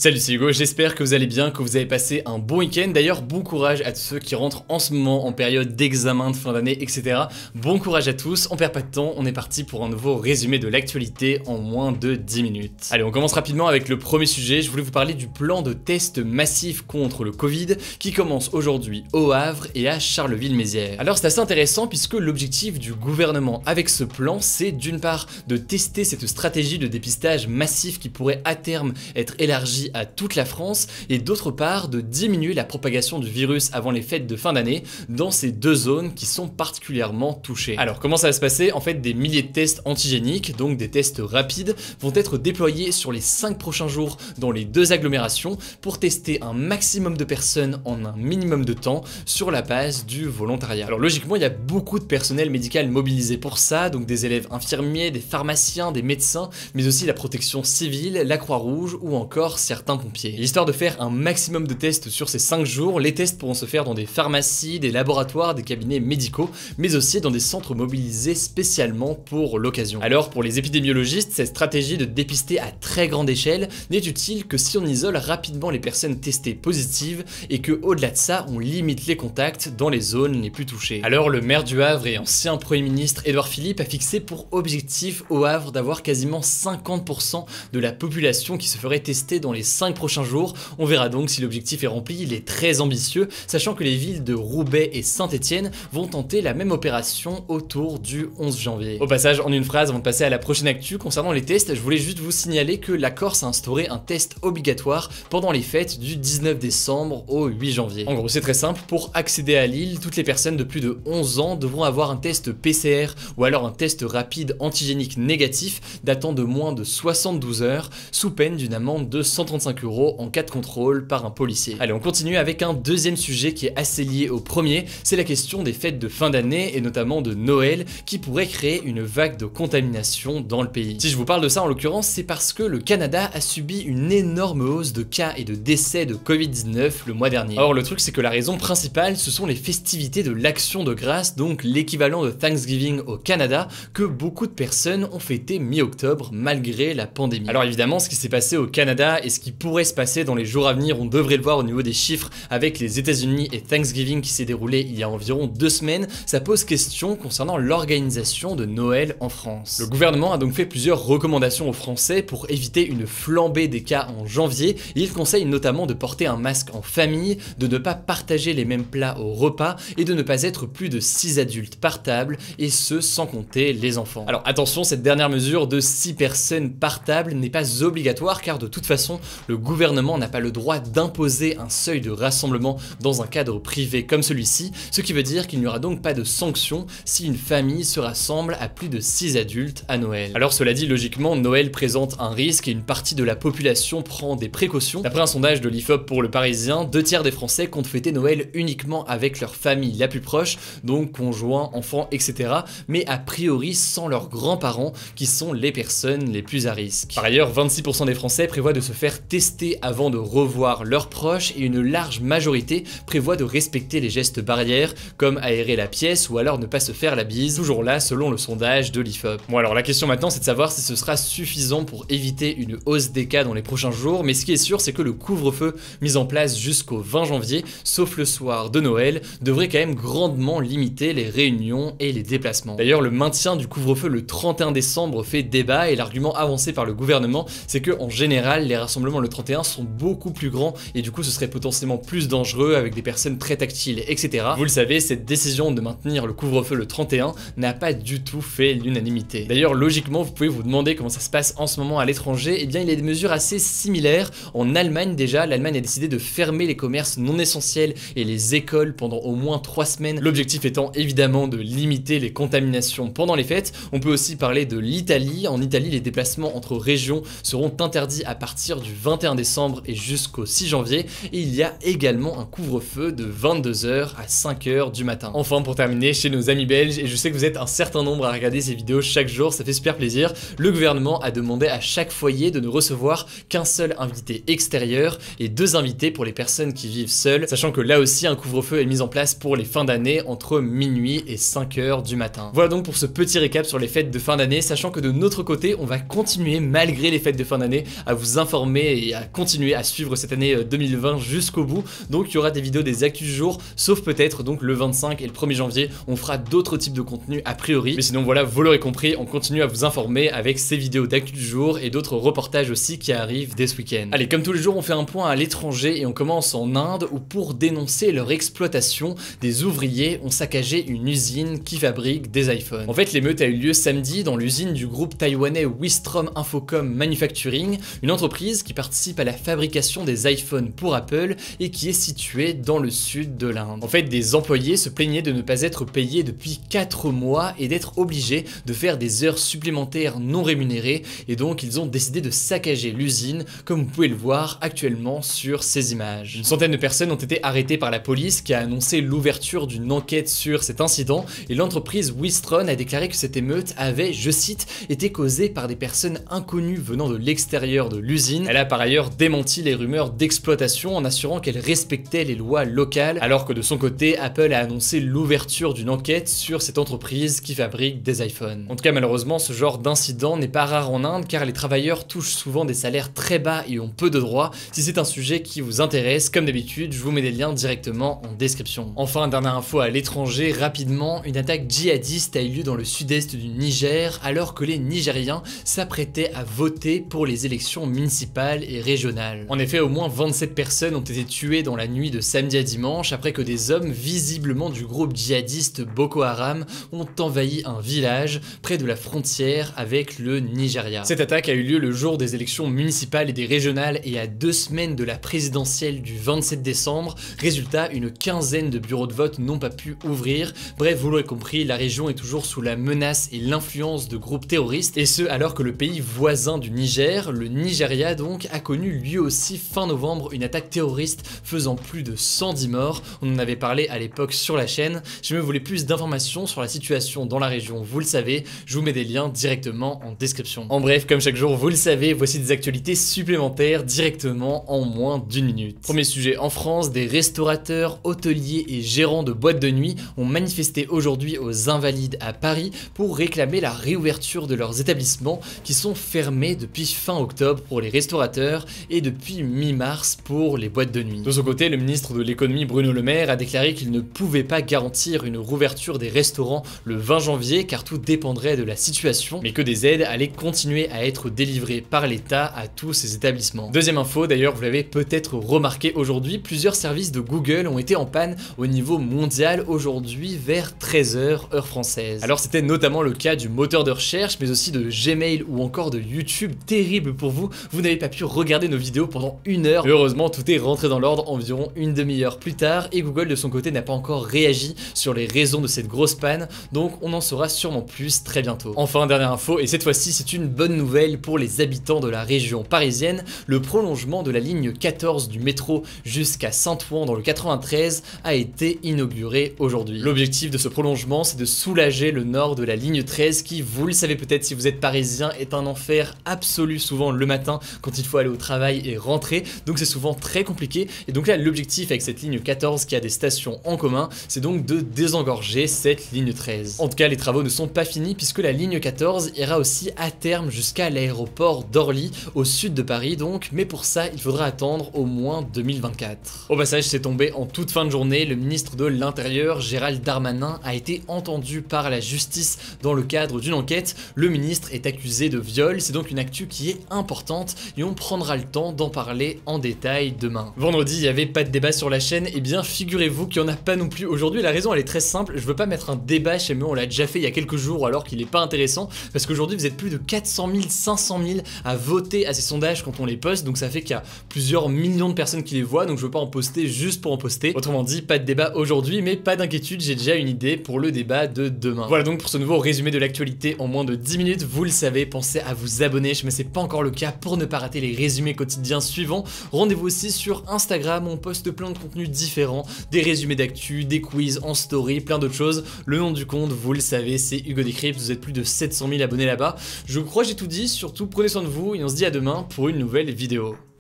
Salut, c'est Hugo, j'espère que vous allez bien, que vous avez passé un bon week-end. D'ailleurs, bon courage à tous ceux qui rentrent en ce moment en période d'examen de fin d'année, etc. Bon courage à tous, on perd pas de temps, on est parti pour un nouveau résumé de l'actualité en moins de 10 minutes. Allez, on commence rapidement avec le premier sujet. Je voulais vous parler du plan de test massif contre le Covid qui commence aujourd'hui au Havre et à Charleville-Mézières. Alors c'est assez intéressant puisque l'objectif du gouvernement avec ce plan, c'est d'une part de tester cette stratégie de dépistage massif qui pourrait à terme être élargie à toute la France et d'autre part de diminuer la propagation du virus avant les fêtes de fin d'année dans ces deux zones qui sont particulièrement touchées. Alors comment ça va se passer? En fait, des milliers de tests antigéniques, donc des tests rapides, vont être déployés sur les 5 prochains jours dans les deux agglomérations pour tester un maximum de personnes en un minimum de temps sur la base du volontariat. Alors logiquement, il y a beaucoup de personnel médical mobilisé pour ça, donc des élèves infirmiers, des pharmaciens, des médecins, mais aussi la protection civile, la Croix-Rouge ou encore certains pompiers. Et histoire de faire un maximum de tests sur ces 5 jours, les tests pourront se faire dans des pharmacies, des laboratoires, des cabinets médicaux, mais aussi dans des centres mobilisés spécialement pour l'occasion. Alors pour les épidémiologistes, cette stratégie de dépister à très grande échelle n'est utile que si on isole rapidement les personnes testées positives et que au-delà de ça, on limite les contacts dans les zones les plus touchées. Alors le maire du Havre et ancien Premier ministre Édouard Philippe a fixé pour objectif au Havre d'avoir quasiment 50% de la population qui se ferait tester dans les 5 prochains jours. On verra donc si l'objectif est rempli, il est très ambitieux, sachant que les villes de Roubaix et Saint-Étienne vont tenter la même opération autour du 11 janvier. Au passage, en une phrase, avant de passer à la prochaine actu, concernant les tests, je voulais juste vous signaler que la Corse a instauré un test obligatoire pendant les fêtes du 19 décembre au 8 janvier. En gros, c'est très simple, pour accéder à l'île, toutes les personnes de plus de 11 ans devront avoir un test PCR ou alors un test rapide antigénique négatif datant de moins de 72 heures, sous peine d'une amende de 135 € en cas de contrôle par un policier. Allez, on continue avec un deuxième sujet qui est assez lié au premier, c'est la question des fêtes de fin d'année et notamment de Noël qui pourrait créer une vague de contamination dans le pays. Si je vous parle de ça en l'occurrence, c'est parce que le Canada a subi une énorme hausse de cas et de décès de Covid-19 le mois dernier. Or le truc c'est que la raison principale ce sont les festivités de l'Action de Grâce, donc l'équivalent de Thanksgiving au Canada, que beaucoup de personnes ont fêté mi-octobre malgré la pandémie. Alors évidemment ce qui s'est passé au Canada et ce qui pourrait se passer dans les jours à venir, on devrait le voir au niveau des chiffres avec les États-Unis et Thanksgiving qui s'est déroulé il y a environ 2 semaines, ça pose question concernant l'organisation de Noël en France. Le gouvernement a donc fait plusieurs recommandations aux Français pour éviter une flambée des cas en janvier, et il conseille notamment de porter un masque en famille, de ne pas partager les mêmes plats au repas et de ne pas être plus de 6 adultes par table, et ce sans compter les enfants. Alors attention, cette dernière mesure de 6 personnes par table n'est pas obligatoire car de toute façon, le gouvernement n'a pas le droit d'imposer un seuil de rassemblement dans un cadre privé comme celui-ci, ce qui veut dire qu'il n'y aura donc pas de sanction si une famille se rassemble à plus de 6 adultes à Noël. Alors cela dit, logiquement, Noël présente un risque et une partie de la population prend des précautions. D'après un sondage de l'IFOP pour Le Parisien, 2 tiers des Français comptent fêter Noël uniquement avec leur famille la plus proche, donc conjoints, enfants, etc., mais a priori sans leurs grands-parents qui sont les personnes les plus à risque. Par ailleurs, 26% des Français prévoient de se faire tester avant de revoir leurs proches et une large majorité prévoit de respecter les gestes barrières comme aérer la pièce ou alors ne pas se faire la bise, toujours là selon le sondage de l'IFOP. Bon alors la question maintenant c'est de savoir si ce sera suffisant pour éviter une hausse des cas dans les prochains jours, mais ce qui est sûr c'est que le couvre-feu mis en place jusqu'au 20 janvier, sauf le soir de Noël, devrait quand même grandement limiter les réunions et les déplacements. D'ailleurs le maintien du couvre-feu le 31 décembre fait débat et l'argument avancé par le gouvernement c'est que en général les rassemblements le 31 sont beaucoup plus grands et du coup ce serait potentiellement plus dangereux avec des personnes très tactiles, etc. Vous le savez, cette décision de maintenir le couvre-feu le 31 n'a pas du tout fait l'unanimité. D'ailleurs, logiquement, vous pouvez vous demander comment ça se passe en ce moment à l'étranger. Eh bien, il y a des mesures assez similaires. En Allemagne déjà, l'Allemagne a décidé de fermer les commerces non essentiels et les écoles pendant au moins 3 semaines. L'objectif étant évidemment de limiter les contaminations pendant les fêtes. On peut aussi parler de l'Italie. En Italie, les déplacements entre régions seront interdits à partir du 21 décembre et jusqu'au 6 janvier, et il y a également un couvre-feu de 22h à 5h du matin. Enfin, pour terminer, chez nos amis belges, et je sais que vous êtes un certain nombre à regarder ces vidéos chaque jour, ça fait super plaisir, le gouvernement a demandé à chaque foyer de ne recevoir qu'un seul invité extérieur et 2 invités pour les personnes qui vivent seules, sachant que là aussi un couvre-feu est mis en place pour les fins d'année entre minuit et 5h du matin. Voilà donc pour ce petit récap sur les fêtes de fin d'année, sachant que de notre côté, on va continuer malgré les fêtes de fin d'année à vous informer s'abonner et à continuer à suivre cette année 2020 jusqu'au bout. Donc il y aura des vidéos des actus du jour, sauf peut-être donc le 25 et le 1er janvier, on fera d'autres types de contenus a priori. Mais sinon voilà, vous l'aurez compris, on continue à vous informer avec ces vidéos d'actu du jour et d'autres reportages aussi qui arrivent dès ce week-end. Allez, comme tous les jours, on fait un point à l'étranger et on commence en Inde où pour dénoncer leur exploitation, des ouvriers ont saccagé une usine qui fabrique des iPhones. En fait, l'émeute a eu lieu samedi dans l'usine du groupe taïwanais Wistrom Infocom Manufacturing, une entreprise qui participe à la fabrication des iPhones pour Apple et qui est située dans le sud de l'Inde. En fait, des employés se plaignaient de ne pas être payés depuis 4 mois et d'être obligés de faire des heures supplémentaires non rémunérées, et donc ils ont décidé de saccager l'usine comme vous pouvez le voir actuellement sur ces images. Une centaine de personnes ont été arrêtées par la police qui a annoncé l'ouverture d'une enquête sur cet incident, et l'entreprise Wistron a déclaré que cette émeute avait, je cite, été causée par des personnes inconnues venant de l'extérieur de l'usine. Elle a par ailleurs démenti les rumeurs d'exploitation en assurant qu'elle respectait les lois locales, alors que de son côté, Apple a annoncé l'ouverture d'une enquête sur cette entreprise qui fabrique des iPhones. En tout cas, malheureusement, ce genre d'incident n'est pas rare en Inde car les travailleurs touchent souvent des salaires très bas et ont peu de droits. Si c'est un sujet qui vous intéresse, comme d'habitude, je vous mets des liens directement en description. Enfin, dernière info à l'étranger, rapidement, une attaque djihadiste a eu lieu dans le sud-est du Niger alors que les Nigériens s'apprêtaient à voter pour les élections municipales et régionales. En effet, au moins 27 personnes ont été tuées dans la nuit de samedi à dimanche après que des hommes visiblement du groupe djihadiste Boko Haram ont envahi un village près de la frontière avec le Nigeria. Cette attaque a eu lieu le jour des élections municipales et des régionales et à 2 semaines de la présidentielle du 27 décembre. Résultat, une quinzaine de bureaux de vote n'ont pas pu ouvrir. Bref, vous l'aurez compris, la région est toujours sous la menace et l'influence de groupes terroristes, et ce alors que le pays voisin du Niger, le Nigeria donc, a connu lui aussi fin novembre une attaque terroriste faisant plus de 110 morts. On en avait parlé à l'époque sur la chaîne. Si vous voulez plus d'informations sur la situation dans la région, vous le savez, je vous mets des liens directement en description. En bref, comme chaque jour, vous le savez, voici des actualités supplémentaires directement en moins d'1 minute. Premier sujet, en France, des restaurateurs, hôteliers et gérants de boîtes de nuit ont manifesté aujourd'hui aux Invalides à Paris pour réclamer la réouverture de leurs établissements qui sont fermés depuis fin octobre pour les restaurateurs et depuis mi-mars pour les boîtes de nuit. De son côté, le ministre de l'économie Bruno Le Maire a déclaré qu'il ne pouvait pas garantir une rouverture des restaurants le 20 janvier car tout dépendrait de la situation, mais que des aides allaient continuer à être délivrées par l'État à tous ces établissements. Deuxième info, d'ailleurs vous l'avez peut-être remarqué aujourd'hui, plusieurs services de Google ont été en panne au niveau mondial aujourd'hui vers 13h heure française. Alors c'était notamment le cas du moteur de recherche mais aussi de Gmail ou encore de YouTube. Terrible pour vous, vous n'avez pas pu regarder nos vidéos pendant 1 heure. Heureusement tout est rentré dans l'ordre environ une demi-heure plus tard et Google de son côté n'a pas encore réagi sur les raisons de cette grosse panne, donc on en saura sûrement plus très bientôt. Enfin, dernière info, et cette fois-ci c'est une bonne nouvelle pour les habitants de la région parisienne, le prolongement de la ligne 14 du métro jusqu'à Saint-Ouen dans le 93 a été inauguré aujourd'hui. L'objectif de ce prolongement c'est de soulager le nord de la ligne 13 qui, vous le savez peut-être si vous êtes parisien, est un enfer absolu souvent le matin quand il faut aller au travail et rentrer, donc c'est souvent très compliqué, et donc là l'objectif avec cette ligne 14 qui a des stations en commun, c'est donc de désengorger cette ligne 13. En tout cas, les travaux ne sont pas finis puisque la ligne 14 ira aussi à terme jusqu'à l'aéroport d'Orly, au sud de Paris donc, mais pour ça, il faudra attendre au moins 2024. Au passage, c'est tombé en toute fin de journée, le ministre de l'Intérieur, Gérald Darmanin, a été entendu par la justice dans le cadre d'une enquête. Le ministre est accusé de viol, c'est donc une actu qui est importante et on prendra le temps d'en parler en détail demain. Vendredi, il n'y avait pas de débat sur la chaîne, et bien figurez-vous qu'il n'y en a pas non plus aujourd'hui. La raison elle est très simple, je veux pas mettre un débat chez moi, on l'a déjà fait il y a quelques jours alors qu'il est pas intéressant, parce qu'aujourd'hui vous êtes plus de 400 000, 500 000 à voter à ces sondages quand on les poste, donc ça fait qu'il y a plusieurs millions de personnes qui les voient, donc je veux pas en poster juste pour en poster. Autrement dit, pas de débat aujourd'hui, mais pas d'inquiétude, j'ai déjà une idée pour le débat de demain. Voilà donc pour ce nouveau résumé de l'actualité en moins de 10 minutes, vous le savez, pensez à vous abonner, mais c'est pas encore le cas, pour ne pas rater les résumés quotidiens suivants. Rendez-vous aussi sur Instagram, on poste plein de contenus différents, des résumés d'actu, des quiz en story, plein d'autres choses. Le nom du compte, vous le savez, c'est Hugo Décrypte, vous êtes plus de 700 000 abonnés là-bas. Je crois que j'ai tout dit, surtout prenez soin de vous et on se dit à demain pour une nouvelle vidéo.